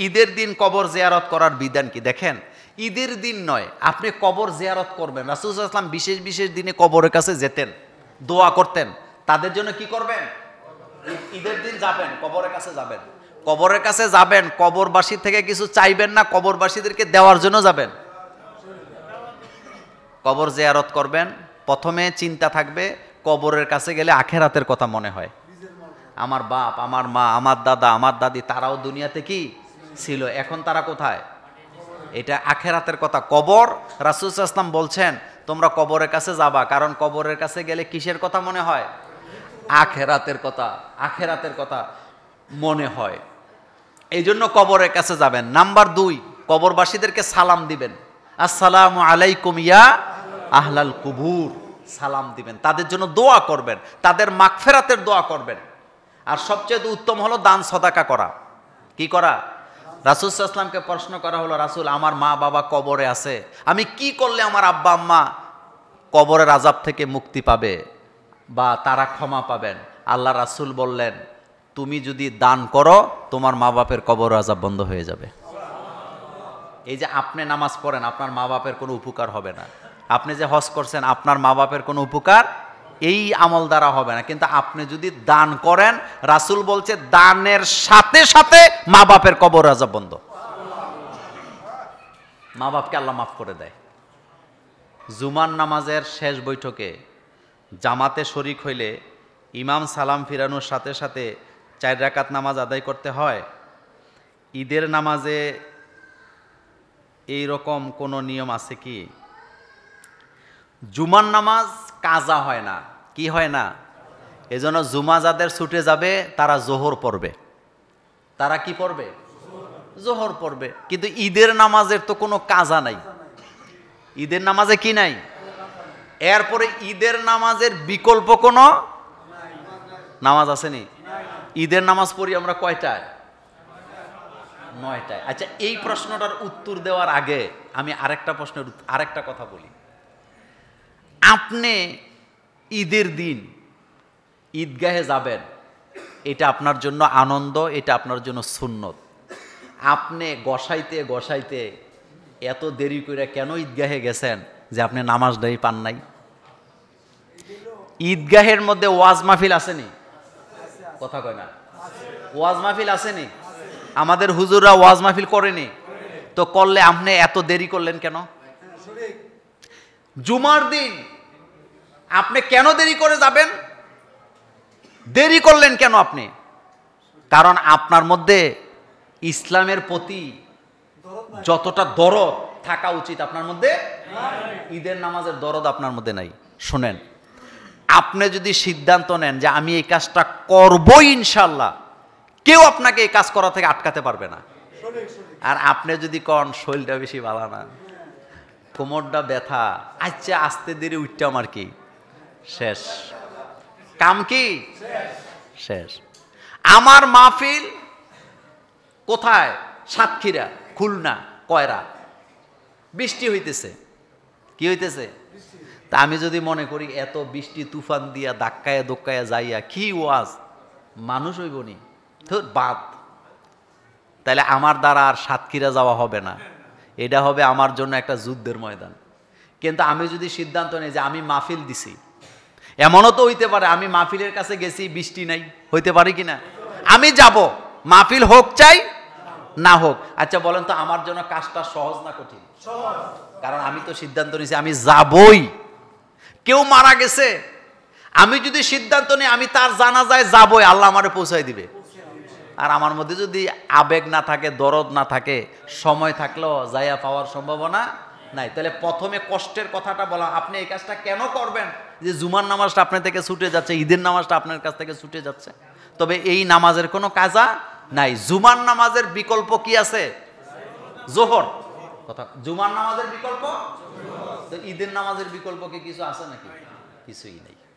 ঈদের দিন কবর জিয়ারত করার বিধান কি দেখেন, ঈদের দিন নয়, আপনি কবর জিয়ারত করবেন। রাসূল সাল্লাল্লাহু আলাইহি ওয়াসাল্লাম বিশেষ বিশেষ দিনে কবরের কাছে যেতেন, দোয়া করতেন। তাদের জন্য কি করবেন? ঈদের দিন যাবেন, কবরের কাছে যাবেন। কবরের কাছে যাবেন, কবরবাসী থেকে কিছু চাইবেন না, কবরবাসীদেরকে দেওয়ার জন্য যাবেন। কবর জিয়ারত করবেন, প্রথমে চিন্তা থাকবে কবরের কাছে গেলে আখেরাতের কথা মনে হয়। আমার বাপ, আমার মা, আমার দাদা, আমার দাদি, তারাও দুনিয়াতে কি ছিল, এখন তারা কোথায়? এটা আখেরাতের কথা। কবর, রাসূল সাল্লাল্লাহু আলাইহি ওয়াসাল্লাম বলছেন তোমরা কবরের কাছে যাবা, কারণ কবরের কাছে গেলে কিসের কথা মনে হয়? আখেরাতের কথা, আখেরাতের কথা মনে হয়। এই জন্য কবরের কাছে যাবেন। নাম্বার 2, কবরবাসীদেরকে সালাম দিবেন। আসসালামু আলাইকুম ইয়া আহলাল কুবুর, সালাম দিবেন, তাদের জন্য দোয়া করবেন, তাদের মাগফিরাতের দোয়া করবেন। আর সবচেয়ে উত্তম হলো দান সদাকা করা। কি করা? রাসূল সাল্লাল্লাহু আলাইহি ওয়াসাল্লামকে প্রশ্ন করা হলো, রাসূল আমার মা বাবা কবরে আছে, আমি কি করলে আমার আব্বা আম্মা কবরের আযাব থেকে মুক্তি পাবে বা তারা ক্ষমা পাবেন? আল্লাহ রাসূল বললেন, তুমি যদি দান করো তোমার মা বাপের কবর আযাব বন্ধ হয়ে যাবে। এই যে আপনি নামাজ পড়েন, আপনার মা বাপের কোনো উপকার হবে না। আপনি যে হজ করছেন, আপনার মা বাপের কোনো উপকার এই আমল দ্বারা হবে না। কিন্তু আপনি যদি দান করেন, রাসূল বলছে দানের সাথে সাথে মা বাপের কবর আযাব বন্ধ। মা বাপকে আল্লাহ মাফ করে দেয়। জুমার নামাজের শেষ বৈঠকে জামাতে শরিক হইলে ইমাম সালাম ফিরানোর সাথে সাথে 4 রাকাত নামাজ আদায় করতে হয়। ঈদের নামাজে এই রকম কোনো নিয়ম আছে কি? জুমার নামাজ কাজা হয় না। কি হয় না? এজন্য জুমা যাদের ছুটে যাবে তারা জোহর পড়বে। তারা কি পড়বে? জোহর পড়বে। কিন্তু ঈদের নামাজের তো কোনো কাজা নাই। ঈদের নামাজে কি নাই? এরপরে ঈদের নামাজের বিকল্প কোনো নামাজ আসেনি। ঈদের নামাজ পড়ি আমরা কয়টায়? 9টায়। আচ্ছা, এই প্রশ্নটার উত্তর দেওয়ার আগে আমি আরেকটা কথা বলি। আপনি ঈদের দিন ঈদগাহে যাবেন, এটা আপনার জন্য আনন্দ, এটা আপনার জন্য সুন্নত। আপনি গোসাইতে গোসাইতে এত দেরি করে কেন ঈদগাহে গেছেন যে আপনি নামাজটাই পান নাই? ঈদগাহের মধ্যে ওয়াজ মাহফিল আসেনি? কথা কয় না। ওয়াজ মাহফিল আসেনি? আমাদের হুজুররা ওয়াজ মাহফিল করেনি? তো করলে আপনি এত দেরি করলেন কেন? জুমার দিন আপনি কেন দেরি করে যাবেন? দেরি করলেন কেন আপনি? কারণ আপনার মধ্যে ইসলামের প্রতি যতটা দরদ থাকা উচিত আপনার মধ্যে, ঈদের নামাজের দরদ আপনার মধ্যে নাই। শোনেন, আপনি যদি সিদ্ধান্ত নেন যে আমি এই কাজটা করবই ইনশাল্লাহ, কেউ আপনাকে এই কাজ করা থেকে আটকাতে পারবে না। আর আপনি যদি কন শরীরটা বেশি ভালো না, কোমরটা ব্যথা, আচ্ছা আস্তে দেরি উঠতে আমার কি শেষ, কাম কি শেষ। আমার মাহফিল কোথায়? সাতক্ষীরা, খুলনা, কয়রা। বৃষ্টি হইতেছে। কি হইতেছে? তা আমি যদি মনে করি এত বৃষ্টি তুফান দিয়া ধাক্কায় দোক্কায় যাইয়া কি ওয়াজ মানুষ হইবনি, তো বাদ। তাহলে আমার দ্বারা আর সাতক্ষীরা যাওয়া হবে না, এটা হবে আমার জন্য একটা যুদ্ধের ময়দান। কিন্তু আমি যদি সিদ্ধান্ত নিই যে আমি মাহফিল দিছি, এমনও তো হইতে পারে আমি মাহফিলের কাছে গেছি বৃষ্টি নাই, হইতে পারে কিনা? আমি যাব, মাহফিল হোক চাই না হোক। আচ্ছা বলেন তো আমার জন্য কাজটা সহজ না কঠিন? কারণ আমি তো সিদ্ধান্ত নিয়েছি আমি যাবই। কেউ মারা গেছে, আমি যদি সিদ্ধান্ত নিই আমি তার জানাজায় যাবই, আল্লাহ আমারে পৌঁছায় দিবে। আর আমার মধ্যে যদি আবেগ না থাকে, দরদ না থাকে, সময় থাকলেও যাইয়া পাওয়ার সম্ভাবনা নাই। তাহলে প্রথমে কষ্টের কথাটা বলা, আপনি এই কাজটা কেন করবেন? যে জুমার নামাজটা আপনার থেকে ছুটে যাচ্ছে, ঈদের নামাজটা আপনার কাছ থেকে ছুটে যাচ্ছে, তবে এই নামাজের কোনো কাজা নাই। জুমার নামাজের বিকল্প কি আছে? জোহর। কথা, জুমার নামাজের বিকল্প, তো ঈদের নামাজের বিকল্প কি কিছু আছে নাকি? কিছুই নেই।